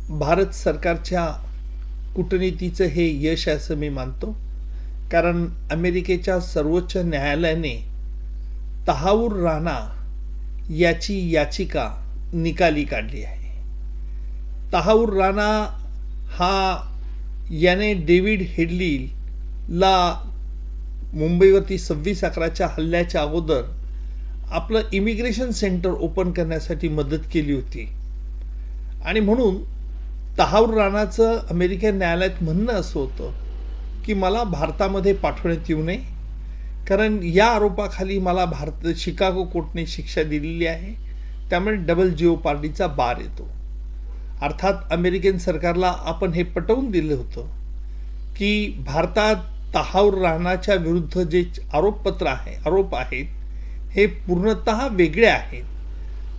भारत सरकारच्या कूटनीतीचं हे यश आहे असं मी मानतो. कारण अमेरिकेच्या सर्वोच्च न्यायालयाने तहाऊर राणा याची याचिका निकाली काढली आहे. तहाऊर राणा हा याने डेव्हिड हेडलीला मुंबईवरती 26/11च्या हल्ल्याच्या अगोदर आपलं इमिग्रेशन सेंटर ओपन करण्यासाठी मदत केली होती. आणि म्हणून तहाऊर राणाचं अमेरिकन न्यायालयात म्हणणं असं होतं की मला भारतामध्ये पाठवण्यात येऊ नये, कारण या आरोपाखाली मला शिकागो कोर्टने शिक्षा दिलेली आहे. त्यामुळे डबल जिओपार्डीचा बार येतो. अर्थात अमेरिकन सरकारला आपण हे पटवून दिलं होतं की भारतात तहाऊर राणाच्या विरुद्ध जे आरोप आहेत हे पूर्णतः वेगळे आहेत.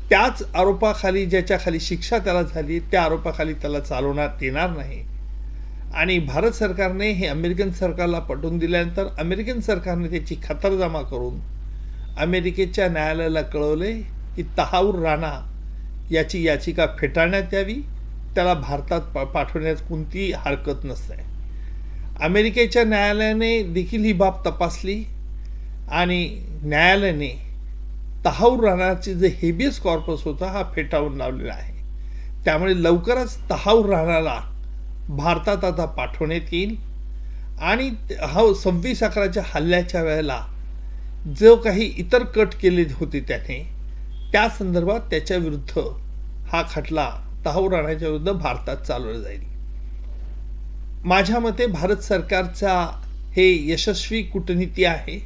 त्याच आरोपाखाली ज्याच्याखाली शिक्षा त्याला झाली त्या आरोपाखाली त्याला चालवण्यात येणार नाही. आणि भारत सरकारने हे अमेरिकन सरकारला पटवून दिल्यानंतर अमेरिकन सरकारने त्याची खातरजमा करून अमेरिकेच्या न्यायालयाला कळवले की तहाऊर राणा याची याचिका फेटाळण्यात यावी, त्याला भारतात पाठवण्यात कोणतीही हरकत नसते. अमेरिकेच्या न्यायालयाने देखील ही बाब तपासली आणि न्यायालयाने तहाऊर राणाचे जे हेबियस कॉर्पस होता हा फेटाळून लावलेला आहे. त्यामुळे लवकरच तहाऊर राणाला भारतात आता पाठवण्यात येईल. आणि 26/11च्या हल्ल्याच्या वेळेला जो काही इतर कट केले होते त्याने त्या संदर्भात त्याच्या विरुद्ध हा खटला तहाऊर राणाच्या विरुद्ध भारतात चालवला जाईल. माझ्या मते भारत सरकारचा हे यशस्वी कूटनीती आहे.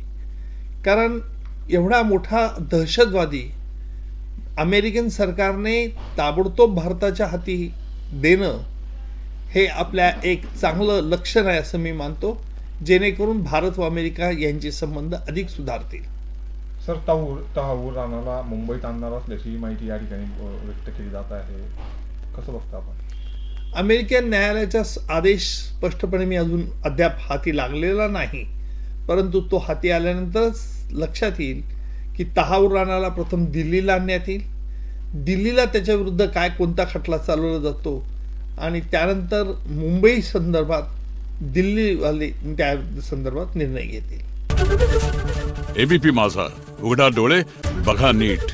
कारण एवढा मोठा दहशतवादी अमेरिकन सरकारने ताबडतोब भारताच्या हाती देणं हे आपल्या एक चांगलं लक्षण आहे असं मी मानतो, जेणेकरून भारत व अमेरिका यांचे संबंध अधिक सुधारतील. सर, तहाऊर राणाला मुंबईत आणणार असल्याची माहिती या ठिकाणी व्यक्त केली जात आहे. कसं बघता आपण? अमेरिकन न्यायालयाचा आदेश स्पष्टपणे मी अद्याप हाती लागलेला नाही, परंतु तो हाती आल्यानंतरच लक्षात येईल की तहाऊर राणाला प्रथम दिल्लीला आणण्यात येईल. दिल्लीला त्याच्या विरुद्ध कोणता खटला चालवला जातो आणि त्यानंतर मुंबई संदर्भात दिल्लीवाले त्या संदर्भात निर्णय घेतील. एबीपी माझा, उघडा डोळे बघा नीट.